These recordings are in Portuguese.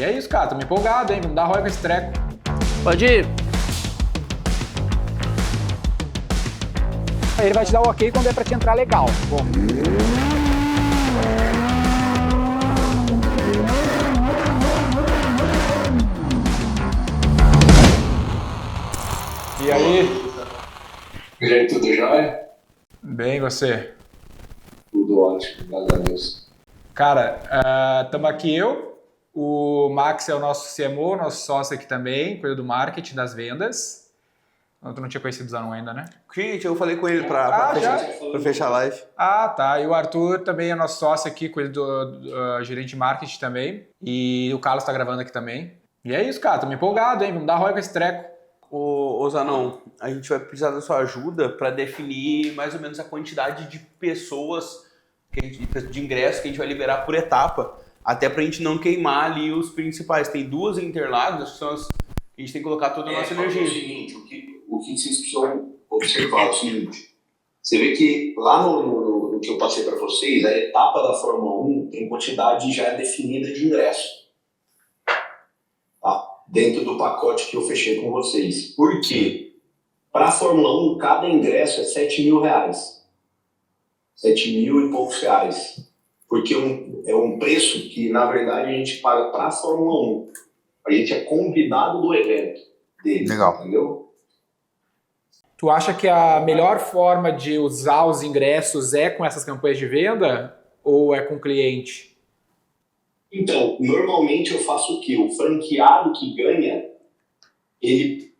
E é isso, cara. Tô me empolgado, hein? Vamos dar roia com esse treco. Pode ir. Ele vai te dar o ok quando é pra te entrar legal. Bom. E aí? E aí, tudo jóia? Bem, você? Tudo ótimo, graças a Deus. Cara, estamos aqui o Max é o nosso CMO, nosso sócio aqui também, cuida do marketing, das vendas. Tu não tinha conhecido o Zanon ainda, né? Gente, eu falei com ele pra fechar a live. Ah, tá. E o Arthur também é nosso sócio aqui, cuida do gerente de marketing também. E o Carlos tá gravando aqui também. E é isso, cara. Tô me empolgado, hein? Vamos dar roia com esse treco. Ô Zanon, a gente vai precisar da sua ajuda para definir mais ou menos a quantidade de pessoas, de ingressos que a gente vai liberar por etapa, até pra gente não queimar ali os principais. Tem 2 em Interlagos, que são as que a gente tem que colocar toda a nossa energia. É o seguinte, o que vocês precisam observar é o seguinte, você vê que lá no que eu passei para vocês, a etapa da Fórmula 1 tem quantidade já definida de ingresso. Tá? Dentro do pacote que eu fechei com vocês. Por quê? Para a Fórmula 1, cada ingresso é R$7.000. 7 mil e poucos reais. Porque é um preço que, na verdade, a gente paga para a Fórmula 1. A gente é convidado do evento dele. Legal. Entendeu? Tu acha que a melhor forma de usar os ingressos é com essas campanhas de venda ou é com o cliente? Então, normalmente eu faço o quê? O franqueado que ganha,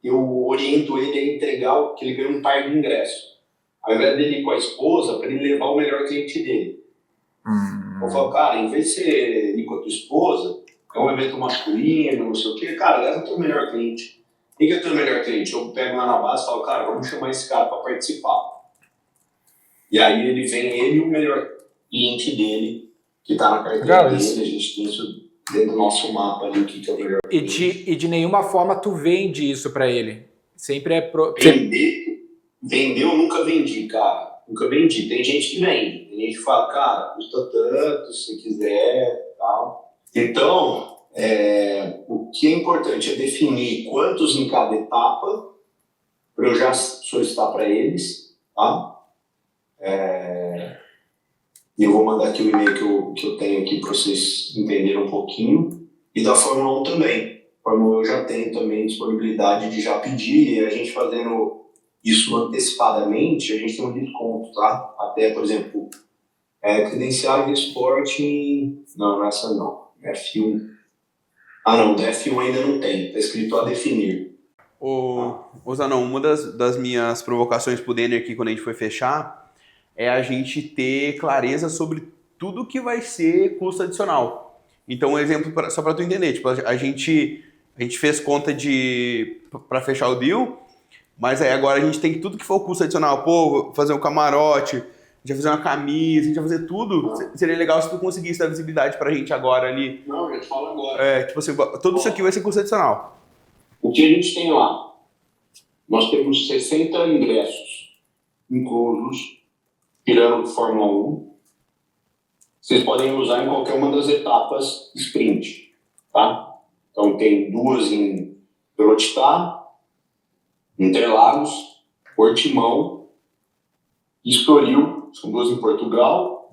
eu oriento ele a entregar que ele ganha um par de ingressos. Ao invés dele ir com a esposa, para ele levar o melhor cliente dele. Eu falo, cara, em vez de você ir com a tua esposa, é um evento masculino, não sei o quê, cara, leva o teu melhor cliente. Quem que é o teu melhor cliente? Eu pego lá na base e falo, cara, vamos chamar esse cara para participar. E aí ele e o melhor cliente dele, que está na carteira dele, a gente tem isso dentro do nosso mapa ali, o que é o melhor cliente. E de nenhuma forma tu vende isso para ele? Sempre é... Vender eu nunca vendi, cara. Nunca vendi. Tem gente que vende. Tem gente que fala, cara, custa tanto, se quiser, tal. Então, o que é importante é definir quantos em cada etapa, para eu já solicitar para eles, tá? E eu vou mandar aqui o e-mail que eu tenho aqui para vocês entenderem um pouquinho. E da Fórmula 1 também. A Fórmula 1 eu já tenho também disponibilidade de já pedir, e a gente fazendo isso antecipadamente, a gente tem um desconto, tá? Até, por exemplo, credencial de esporte... Não, essa não. F1. Ah, não, da F1 ainda não tem. Tá escrito a definir. Ô Zanon, uma das minhas provocações pro Denner aqui quando a gente foi fechar é a gente ter clareza sobre tudo que vai ser custo adicional. Então, um exemplo, só para tu entender, tipo, a gente fez conta para fechar o deal, mas aí agora a gente tem que tudo que for custo adicional, pô, fazer um camarote, a gente vai fazer uma camisa, a gente vai fazer tudo. Seria legal se tu conseguisse dar visibilidade pra gente agora ali. Não, eu já te falo agora. Tipo assim, tudo isso aqui vai ser custo adicional. O que a gente tem lá? Nós temos 60 ingressos inclusos, tirando Fórmula 1. Vocês podem usar em qualquer uma das etapas sprint, tá? Então tem 2 em Velocitar, Interlagos, Portimão, Estoril, são 2 em Portugal.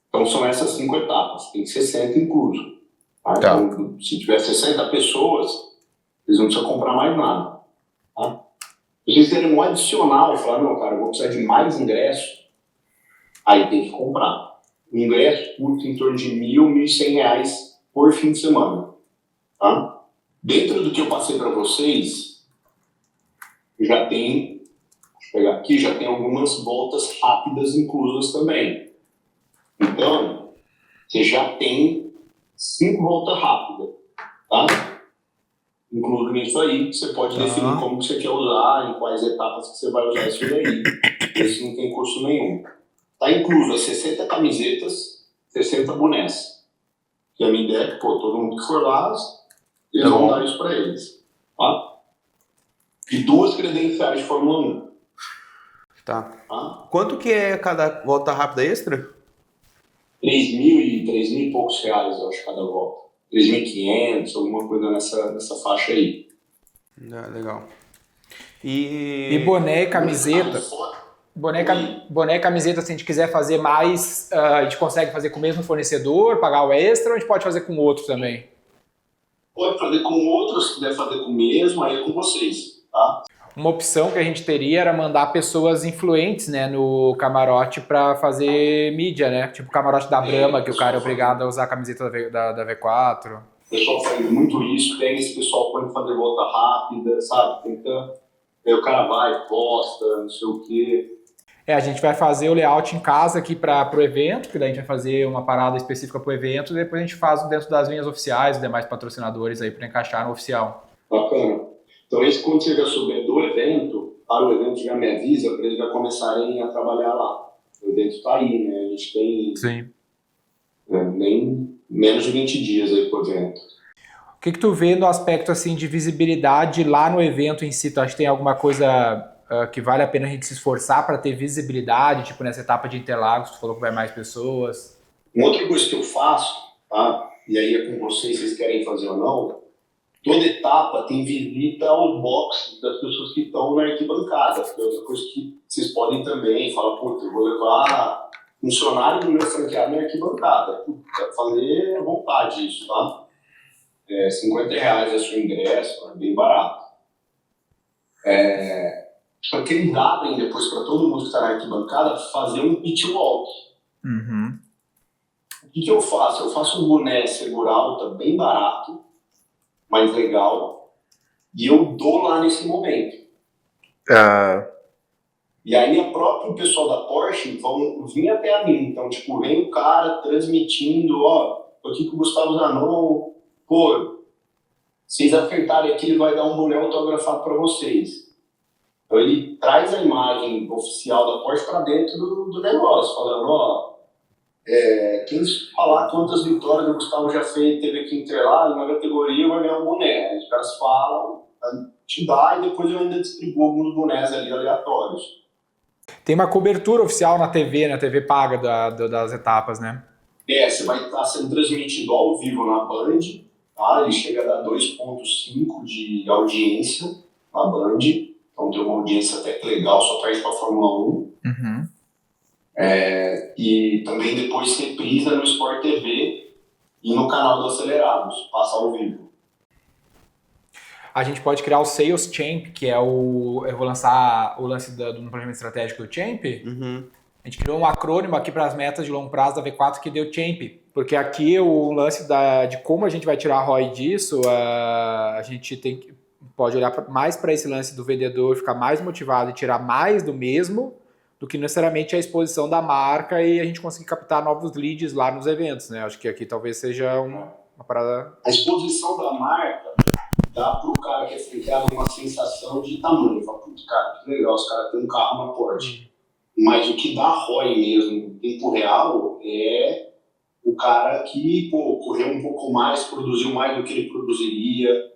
Então são essas 5 etapas, tem 60 incluso. Tá? Tá. Então, se tiver 60 pessoas, eles não precisam comprar mais nada. Tá? Se vocês terem um adicional, falar, não, cara, eu vou precisar de mais ingressos, aí tem que comprar. O ingresso custa em torno de R$1.000, R$1.100 por fim de semana. Tá? Dentro do que eu passei para vocês, já tem, deixa eu pegar aqui, já tem algumas voltas rápidas inclusas também. Então, você já tem 5 voltas rápidas, tá? Incluso nisso aí, você pode definir como que você quer usar, em quais etapas que você vai usar isso daí. Esse não tem custo nenhum. Tá incluso as 60 camisetas, 60 bonés. Que a minha ideia é que, pô, todo mundo que for lá, eles vão dar isso para eles, tá? E 2 credenciais de Fórmula 1. Tá. Quanto que é cada volta rápida extra? 3.000 e poucos reais, eu acho, cada volta. 3.500, alguma coisa nessa faixa aí. Legal. E boné e camiseta. Boné e camiseta, se a gente quiser fazer mais, a gente consegue fazer com o mesmo fornecedor, pagar o extra, ou a gente pode fazer com outro também? Pode fazer com outro, se quiser fazer com o mesmo, aí é com vocês, tá? Uma opção que a gente teria era mandar pessoas influentes, né, no camarote para fazer mídia, né? Tipo o camarote da Brahma, que o cara é obrigado a usar a camiseta da V4. O pessoal faz muito isso, pega esse pessoal, pode fazer volta rápida, sabe? Tenta, aí o cara vai, posta, não sei o quê. A gente vai fazer o layout em casa aqui para o evento, que daí a gente vai fazer uma parada específica para o evento, e depois a gente faz dentro das linhas oficiais, os demais patrocinadores aí para encaixar no oficial. Bacana. Então, quando você já souber do evento, para o evento já me avisa para eles já começarem a trabalhar lá. O evento está aí, né? A gente tem nem menos de 20 dias aí pro evento. O que tu vê no aspecto assim de visibilidade lá no evento em si? Tu acha que tem alguma coisa que vale a pena a gente se esforçar para ter visibilidade, tipo nessa etapa de Interlagos, tu falou que vai mais pessoas? Uma outra coisa que eu faço, tá? E aí é com vocês, se vocês querem fazer ou não, toda etapa tem visita ao box das pessoas que estão na arquibancada. É outra coisa que vocês podem também falar, puta, eu vou levar funcionário do meu franqueado na arquibancada. Puta, quero fazer à vontade isso, tá? R$50 é seu ingresso, é bem barato. Só que eles abrem depois para todo mundo que está na arquibancada fazer um pit walk. Uhum. O que eu faço? Eu faço um boné segura alta bem barato, mais legal, e eu dou lá nesse momento. E aí o próprio pessoal da Porsche vão vir até a mim. Então, tipo, vem o cara transmitindo, ó, tô aqui com o Gustavo Zanon, pô, vocês acertarem aqui, ele vai dar um boné autografado para vocês. Então ele traz a imagem oficial da Porsche para dentro do negócio, falando, ó, quem falar quantas vitórias o Gustavo já fez, teve aqui em Interlagos, na categoria, vai ganhar um boné. Aí os caras falam, te dá, e depois eu ainda distribuo alguns bonés ali aleatórios. Tem uma cobertura oficial na TV, na TV paga das etapas, né? Você vai estar sendo transmitido ao vivo na Band, tá? Ele chega a dar 2.5 de audiência na Band. Então tem uma audiência até que legal, só traz para a Fórmula 1. Uhum. E também depois reprisa no Sport TV e no canal do Acelerados, passa ao vivo. A gente pode criar o Sales Champ, que é eu vou lançar o lance do planejamento estratégico do Champ. Uhum. A gente criou um acrônimo aqui para as metas de longo prazo da V4 que deu Champ. Porque aqui o lance de como a gente vai tirar a ROI disso, a gente pode olhar mais para esse lance do vendedor ficar mais motivado e tirar mais do mesmo do que necessariamente a exposição da marca e a gente conseguir captar novos leads lá nos eventos, né? Acho que aqui talvez seja uma parada... A exposição da marca dá para o cara que é franqueado uma sensação de tamanho. Fala, putz, cara, que legal, os caras têm um carro na Porsche. Mas o que dá ROI mesmo, em tempo real, é o cara que correu um pouco mais, produziu mais do que ele produziria,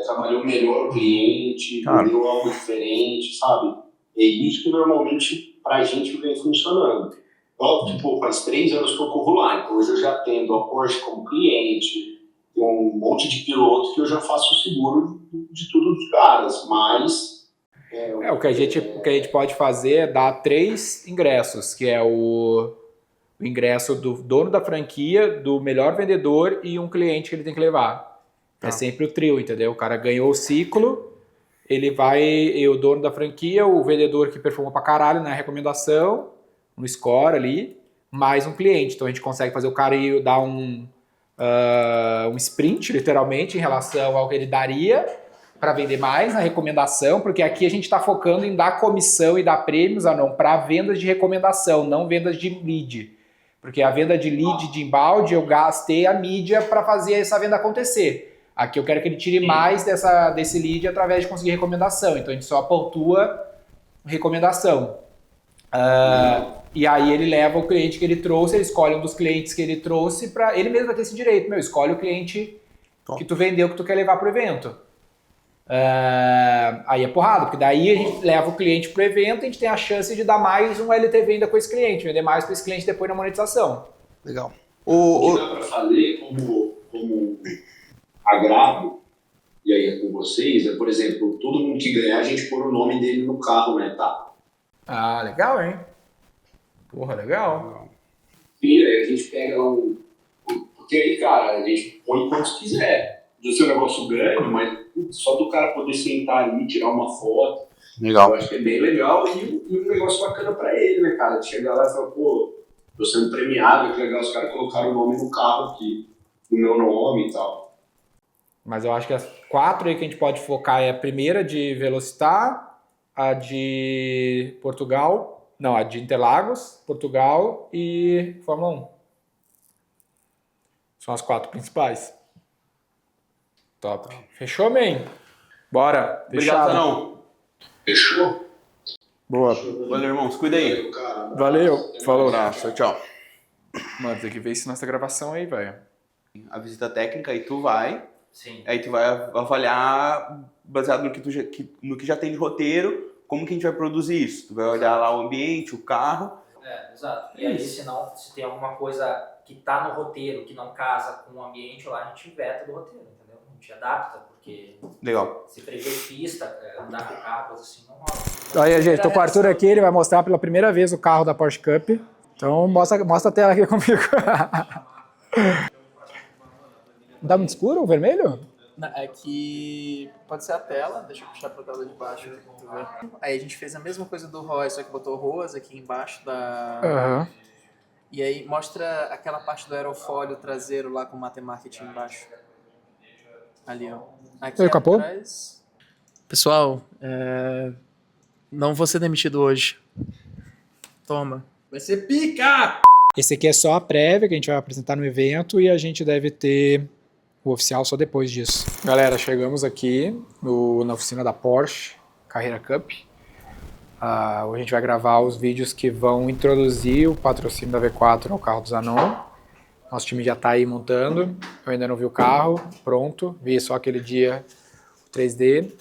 trabalhou melhor o cliente, deu algo diferente, sabe? É isso que normalmente pra gente vem funcionando. Óbvio que faz 3 anos que eu corro lá, então hoje eu já tendo a Porsche como cliente, tem um monte de piloto que eu já faço o seguro de tudo dos caras, mas... o que a gente pode fazer é dar 3 ingressos, que é o ingresso do dono da franquia, do melhor vendedor e um cliente que ele tem que levar. É sempre o trio, entendeu? O cara ganhou o ciclo, ele vai, o dono da franquia, o vendedor que performou pra caralho na recomendação, no score ali, mais um cliente. Então a gente consegue fazer o cara ir dar um sprint, literalmente, em relação ao que ele daria para vender mais na recomendação, porque aqui a gente está focando em dar comissão e dar prêmios para vendas de recomendação, não vendas de lead. Porque a venda de lead de embalde, eu gastei a mídia para fazer essa venda acontecer. Aqui eu quero que ele tire mais desse lead através de conseguir recomendação. Então a gente só pontua recomendação. E aí ele leva o cliente que ele trouxe, ele escolhe um dos clientes que ele trouxe, para ele mesmo vai ter esse direito. Escolhe o cliente que tu vendeu, que tu quer levar para o evento. Aí é porrada, porque daí a gente leva o cliente pro evento e a gente tem a chance de dar mais um LTV ainda com esse cliente, vender mais para esse cliente depois na monetização. Legal. O que dá para fazer, como como agravo, e aí é com vocês, por exemplo, todo mundo que ganhar, a gente pôr o nome dele no carro na etapa. Ah, legal, hein? Porra, legal. E aí a gente pega porque aí, cara, a gente põe quantos quiser. Precisa ser um negócio grande, mas só do cara poder sentar ali, tirar uma foto. Legal. Eu acho que é bem legal e um negócio bacana pra ele, né, cara? De chegar lá e falar, pô, tô sendo premiado, que legal, os caras colocaram o nome no carro aqui, o meu nome e tal. Mas eu acho que as 4 aí que a gente pode focar é a primeira de Velocitar, a de Portugal, não, a de Interlagos, Portugal e Fórmula 1. São as 4 principais. Top. Fechou, man? Bora. Obrigado, Zanão. Fechou? Boa. Valeu, irmão. Se cuida aí. Valeu. Falou. Abraço. Tchau. Mano, tem que ver isso nessa gravação aí, velho. A visita técnica, aí tu vai. Sim. Aí tu vai avaliar, baseado no que já tem de roteiro, como que a gente vai produzir isso. Tu vai olhar lá o ambiente, o carro. Exato. E aí, se tem alguma coisa que tá no roteiro, que não casa com o ambiente lá, a gente veta do roteiro, entendeu? A gente adapta, porque Legal. se prever pista, andar com o carro, coisa assim, não rola. Aí, gente, tô com o Arthur aqui, ele vai mostrar pela primeira vez o carro da Porsche Cup. Então, mostra a tela aqui comigo. Dá muito escuro o vermelho? É que pode ser a tela, deixa eu puxar pra tela de baixo aqui pra tu ver. Aí a gente fez a mesma coisa do ROS, só que botou ROS aqui embaixo da... Aham. E aí mostra aquela parte do aerofólio traseiro lá com o Matemarket embaixo. Ali, ó. Aqui E o capô? atrás... Pessoal, não vou ser demitido hoje. Toma. Vai ser pica! Esse aqui é só a prévia que a gente vai apresentar no evento e a gente deve ter o oficial só depois disso. Galera, chegamos aqui na oficina da Porsche Carrera Cup. Hoje a gente vai gravar os vídeos que vão introduzir o patrocínio da V4 no carro do Zanon. Nosso time já está aí montando. Eu ainda não vi o carro pronto. Vi só aquele dia o 3D.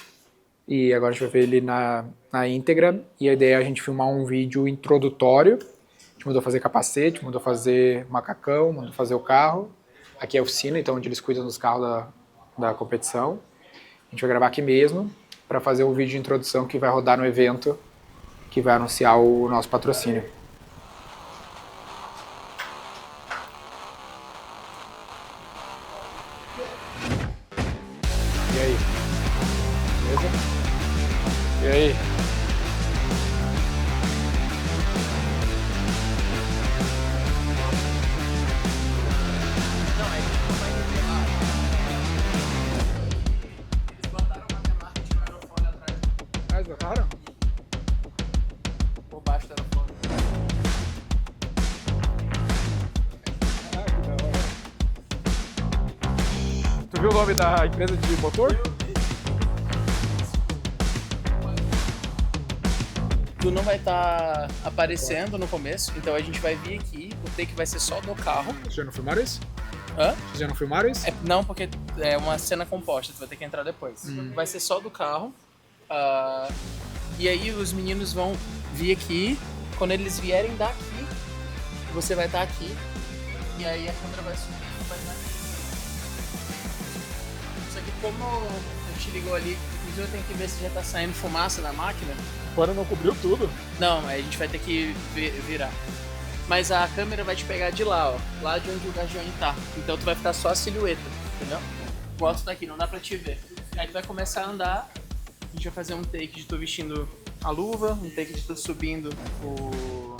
E agora a gente vai ver ele na íntegra. E a ideia é a gente filmar um vídeo introdutório. A gente mandou fazer capacete, mandou fazer macacão, mandou fazer o carro. Aqui é a oficina, então onde eles cuidam dos carros da competição. A gente vai gravar aqui mesmo para fazer o vídeo de introdução que vai rodar no evento que vai anunciar o nosso patrocínio. E aí? Beleza? E aí? Eles botaram o Matemarket no aerofólio atrás. Ah, eles botaram? Por baixo do aerofólio. Ah, que da hora. Tu viu o nome da empresa de motor? Tu não vai estar aparecendo no começo, então a gente vai vir aqui, o take vai ser só do carro. Vocês já não filmaram isso? Hã? Vocês já não filmaram isso? Não, porque é uma cena composta, tu vai ter que entrar depois. Vai ser só do carro. E aí os meninos vão vir aqui. Quando eles vierem daqui, você vai estar aqui. E aí a câmera vai subir e vai dar. Só que como a gente ligou ali, inclusive eu tenho que ver se já tá saindo fumaça da máquina. Quando não cobriu tudo. Não, aí a gente vai ter que virar. Mas a câmera vai te pegar de lá, ó. Lá de onde o Gagione tá. Então tu vai ficar só a silhueta, entendeu? Bota daqui, não dá pra te ver. Aí tu vai começar a andar. A gente vai fazer um take de tu vestindo a luva, um take de tu subindo o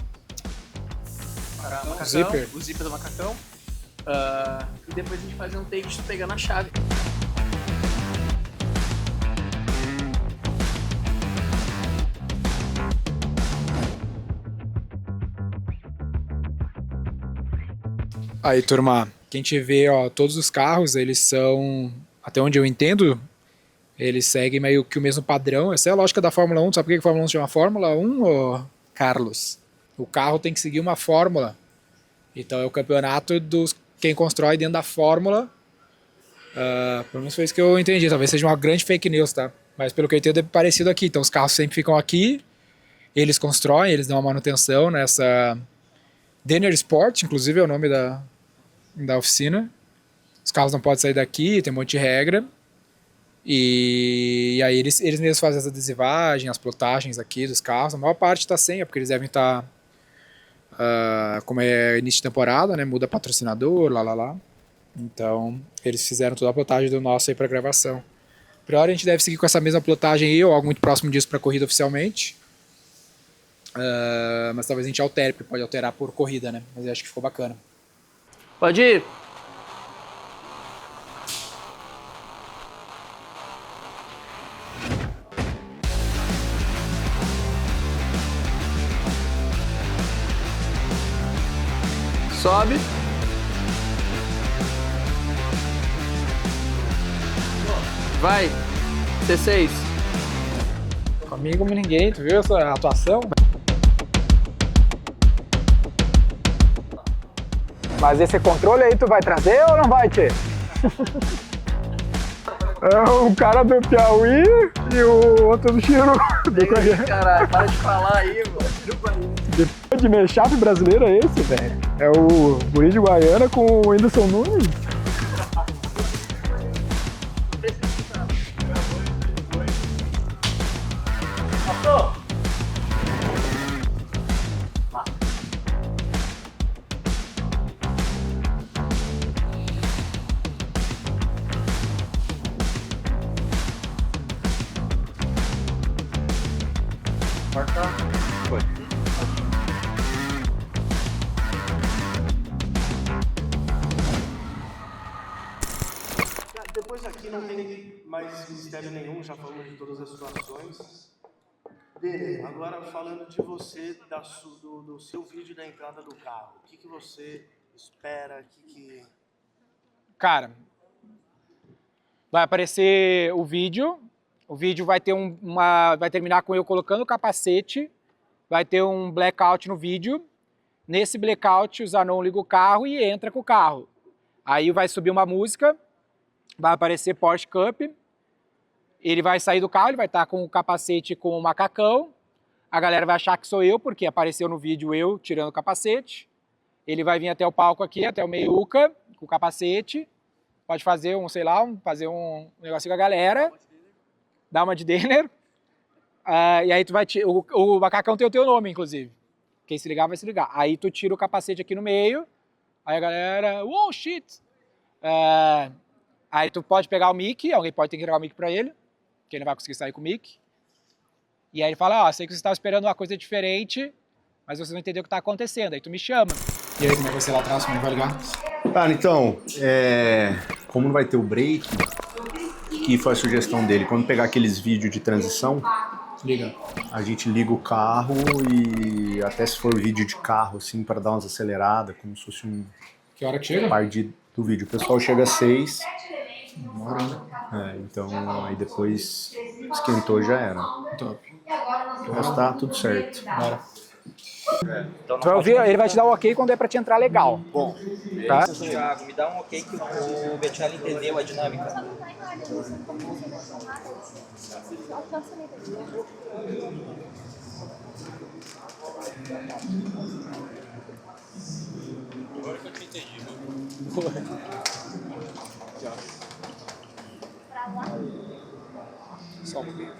macacão, zíper. o zíper do macacão. E depois a gente faz um take de tu pegando a chave. Aí, turma, que a gente vê, ó, todos os carros, eles são, até onde eu entendo, eles seguem meio que o mesmo padrão. Essa é a lógica da Fórmula 1. Sabe por que a Fórmula 1 se chama Fórmula 1, ô Carlos? O carro tem que seguir uma fórmula. Então é o campeonato dos quem constrói dentro da fórmula. Pelo menos foi isso que eu entendi. Talvez seja uma grande fake news, tá? Mas pelo que eu entendo é parecido aqui. Então os carros sempre ficam aqui, eles constroem, eles dão uma manutenção nessa... Denner Sport, inclusive, é o nome da oficina. os carros não podem sair daqui, tem um monte de regra. E aí eles mesmos fazem as adesivagem, as plotagens aqui dos carros. A maior parte está sem, porque eles devem estar... como é início de temporada, né? Muda patrocinador, lá. Então, eles fizeram toda a plotagem do nosso aí para gravação. Por hora a gente deve seguir com essa mesma plotagem aí, ou algo muito próximo disso para corrida oficialmente. Mas talvez a gente altere, porque pode alterar por corrida, né? Mas eu acho que ficou bacana. Pode ir. Sobe. Vai. C6. Comigo como ninguém, tu viu essa atuação? Mas esse controle aí tu vai trazer ou não vai, tchê? É o cara do Piauí e o outro do Chiru. Caralho, para de falar aí, mano. Depois de meio chape brasileiro é esse, velho? É o Guri de Guaiana com o Whindersson Nunes. Depois aqui não tem mais mistério nenhum, já falamos de todas as situações. Denner, agora falando de você, do seu vídeo da entrada do carro, o que você espera? Cara, vai aparecer o vídeo vai ter vai terminar com eu colocando o capacete, vai ter um blackout no vídeo. Nesse blackout o Zanon liga o carro e entra com o carro. Aí vai subir uma música, vai aparecer Porsche Cup, ele vai sair do carro, ele vai estar com o capacete com o macacão, a galera vai achar que sou eu, porque apareceu no vídeo eu tirando o capacete, ele vai vir até o palco aqui, até o meiuca, com o capacete, pode fazer fazer um negocinho com a galera, dar uma de Denner, e aí tu vai o macacão tem o teu nome, inclusive, quem se ligar vai se ligar, aí tu tira o capacete aqui no meio, aí a galera, oh shit, aí tu pode pegar o mic, alguém pode ter que entregar o mic pra ele, que ele não vai conseguir sair com o mic. E aí ele fala, sei que você estava esperando uma coisa diferente, mas você não entendeu o que está acontecendo, aí tu me chama. E aí como é que vai ser lá atrás, como vai ligar? Cara, então, como não vai ter o break, que foi a sugestão dele, quando pegar aqueles vídeos de transição, Liga. A gente liga o carro e até se for vídeo de carro, assim, para dar umas aceleradas, como se fosse um... Que hora que chega? Do vídeo. O pessoal chega às 6. Demorando. Então aí depois esquentou, já era. Top. O resto tá tudo certo. Bora. Então, tu vai ouvir, ele vai te dar um ok quando é pra te entrar legal. Bom, tá? Thiago, me dá um ok que o Bettielli entendeu a dinâmica. Agora que eu te entendi, viu? Só um pouquinho.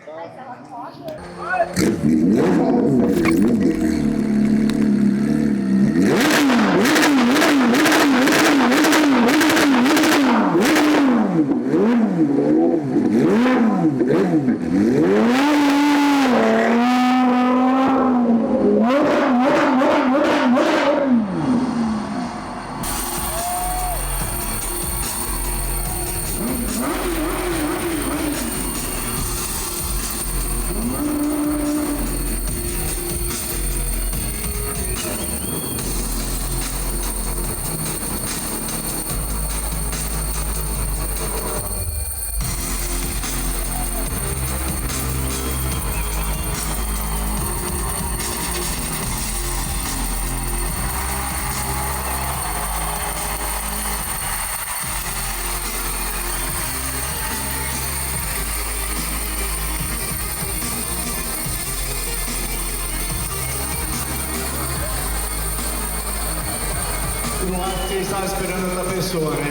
Não é porque estava esperando outra pessoa, né?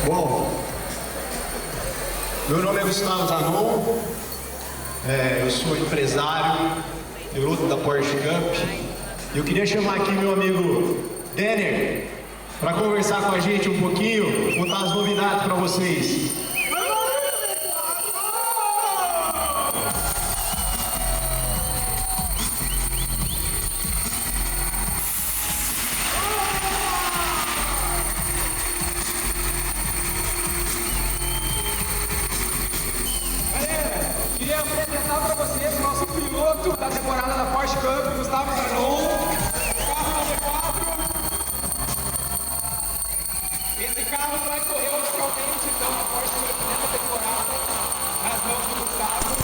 Bom, meu nome é Gustavo Zanon, eu sou empresário, piloto da Porsche Cup. Eu queria chamar aqui meu amigo Denner para conversar com a gente um pouquinho, contar as novidades para vocês. Queria apresentar para vocês o nosso piloto da temporada da Porsche Cup, Gustavo Zanon, carro 94. Esse carro vai correr oficialmente, então, na Porsche Cup nessa temporada, nas mãos do Gustavo.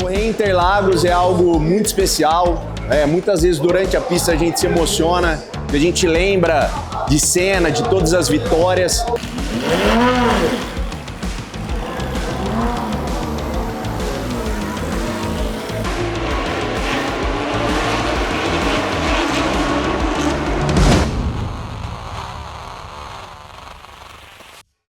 Correr em Interlagos é algo muito especial. Muitas vezes durante a pista a gente se emociona, a gente lembra de cena, de todas as vitórias.